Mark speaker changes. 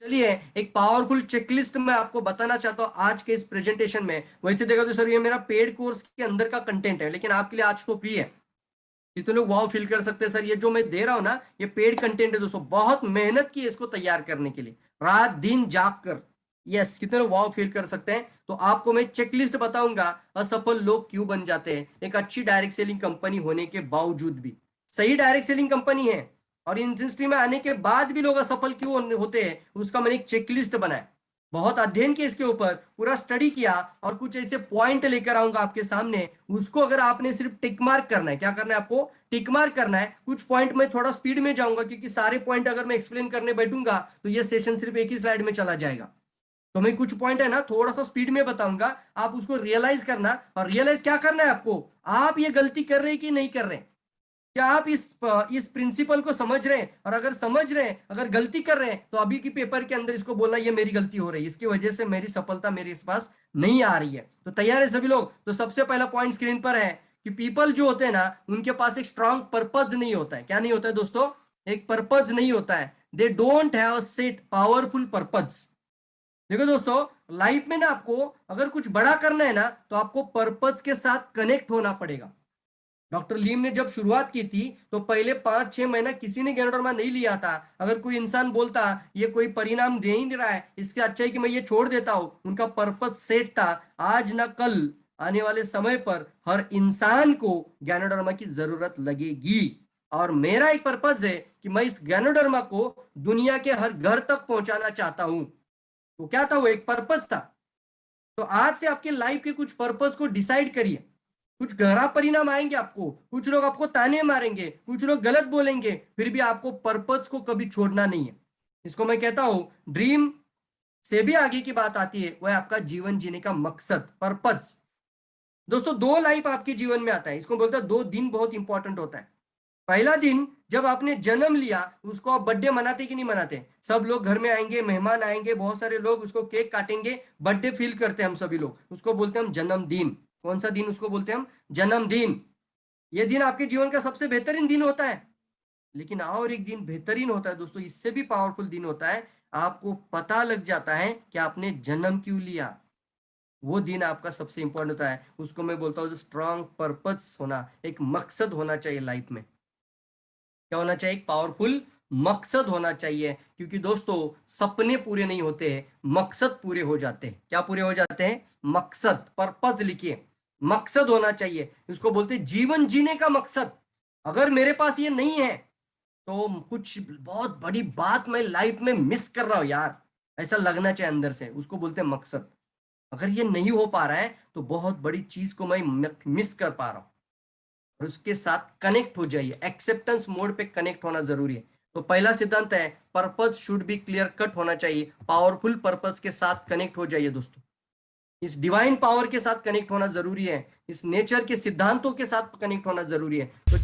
Speaker 1: चलिए, एक powerful checklist मैं आपको बताना चाहता हूँ आज के इस प्रेजेंटेशन में। वैसे देखो तो सर, ये मेरा पेड कोर्स के अंदर का कंटेंट है, लेकिन आपके लिए आज तो फ्री है। कितने लोग वाव फील कर सकते हैं सर, ये जो मैं दे रहा हूं ना, ये पेड कंटेंट है दोस्तों। बहुत मेहनत की है इसको तैयार करने के लिए, रात दिन जाग कर। यस, कितने लोग वाव फील कर सकते हैं। तो आपको मैं चेकलिस्ट बताऊंगा, असफल लोग क्यों बन जाते हैं एक अच्छी डायरेक्ट सेलिंग कंपनी होने के बावजूद भी। सही डायरेक्ट सेलिंग कंपनी है और इंडस्ट्री में आने के बाद भी लोग असफल क्यों होते हैं, उसका मैंने एक चेकलिस्ट बनाया। बहुत अध्ययन किया इसके ऊपर, पूरा स्टडी किया और कुछ ऐसे पॉइंट लेकर आऊंगा आपके सामने। उसको अगर आपने सिर्फ टिक मार्क करना है, क्या करना है आपको? टिक मार्क करना है। कुछ पॉइंट में थोड़ा स्पीड में जाऊंगा, क्योंकि सारे पॉइंट अगर मैं एक्सप्लेन करने बैठूंगा तो ये सेशन सिर्फ एक ही स्लाइड में चला जाएगा। तो मैं कुछ पॉइंट है ना थोड़ा सा स्पीड में बताऊंगा, आप उसको रियलाइज करना। और रियलाइज क्या करना है आपको? आप ये गलती कर रहे हैं कि नहीं कर रहे हैं? क्या आप इस प्रिंसिपल को समझ रहे हैं? और अगर समझ रहे हैं, अगर गलती कर रहे हैं, तो अभी की पेपर के अंदर इसको बोलना ये मेरी गलती हो रही है, इसकी वजह से मेरी सफलता मेरे इस पास नहीं आ रही है। तो तैयार है सभी लोग? तो सबसे पहला पॉइंट स्क्रीन पर है कि पीपल जो होते हैं ना, उनके पास एक स्ट्रांग पर्पज नहीं होता है। क्या नहीं होता है दोस्तों? एक पर्पज नहीं होता है। They don't have a set powerful purpose. देखो दोस्तों, लाइफ में ना आपको अगर कुछ बड़ा करना है ना, तो आपको पर्पज के साथ कनेक्ट होना पड़ेगा। डॉक्टर लीम ने जब शुरुआत की थी, तो पहले 5-6 महीना किसी ने गैनोडर्मा नहीं लिया था। अगर कोई इंसान बोलता ये कोई परिणाम दे ही नहीं रहा है, इसके अच्छा है कि मैं ये छोड़ देता हूं, उनका पर्पज सेट था। आज ना कल आने वाले समय पर हर इंसान को गैनोडर्मा की जरूरत लगेगी। और मेरा एक पर्पज है कि मैं इस गैनोडर्मा को दुनिया के हर घर तक पहुंचाना चाहता हूं। तो क्या था वो? एक पर्पज था। तो आज से आपके लाइफ के कुछ पर्पज को डिसाइड करिए। कुछ गहरा परिणाम आएंगे आपको, कुछ लोग आपको ताने मारेंगे, कुछ लोग गलत बोलेंगे, फिर भी आपको पर्पज को कभी छोड़ना नहीं है। इसको मैं कहता हूं ड्रीम से भी आगे की बात आती है, वह आपका जीवन जीने का मकसद, पर्पज। दोस्तों, दो लाइफ आपके जीवन में आता है, इसको बोलते हैं दो दिन बहुत इंपॉर्टेंट होता है। पहला दिन जब आपने जन्म लिया, उसको आप बर्थडे मनाते कि नहीं मनाते? सब लोग घर में आएंगे, मेहमान आएंगे, बहुत सारे लोग, उसको केक काटेंगे, बर्थडे फील करते हैं हम सभी लोग, उसको बोलते हैं हम जन्मदिन। कौन सा दिन? उसको बोलते हैं हम जन्मदिन। ये दिन आपके जीवन का सबसे बेहतरीन दिन होता है। लेकिन और एक दिन बेहतरीन होता है दोस्तों, इससे भी पावरफुल दिन होता है। आपको पता लग जाता है कि आपने जन्म क्यों लिया। वो दिन आपका सबसे इंपॉर्टेंट होता है। उसको मैं बोलता हूँ स्ट्रॉन्ग पर्पस होना, एक मकसद होना चाहिए लाइफ में। क्या होना चाहिए? एक पावरफुल मकसद होना चाहिए। क्योंकि दोस्तों, सपने पूरे नहीं होते हैं, मकसद पूरे हो जाते हैं। क्या पूरे हो जाते हैं? मकसद, पर्पज लिखिए। मकसद होना चाहिए, इसको बोलते हैं जीवन जीने का मकसद। अगर मेरे पास ये नहीं है, तो कुछ बहुत बड़ी बात मैं लाइफ में मिस कर रहा हूं यार, ऐसा लगना चाहिए अंदर से, उसको बोलते हैं मकसद। अगर ये नहीं हो पा रहा है, तो बहुत बड़ी चीज को मैं मिस कर पा रहा हूं। और उसके साथ कनेक्ट हो जाइए, एक्सेप्टेंस मोड पे कनेक्ट होना जरूरी है। तो पहला सिद्धांत है, purpose should be clear cut होना चाहिए। पावरफुल पर्पस के साथ कनेक्ट हो जाइए दोस्तों। इस डिवाइन पावर के साथ कनेक्ट होना जरूरी है, इस नेचर के सिद्धांतों के साथ कनेक्ट होना जरूरी है। तो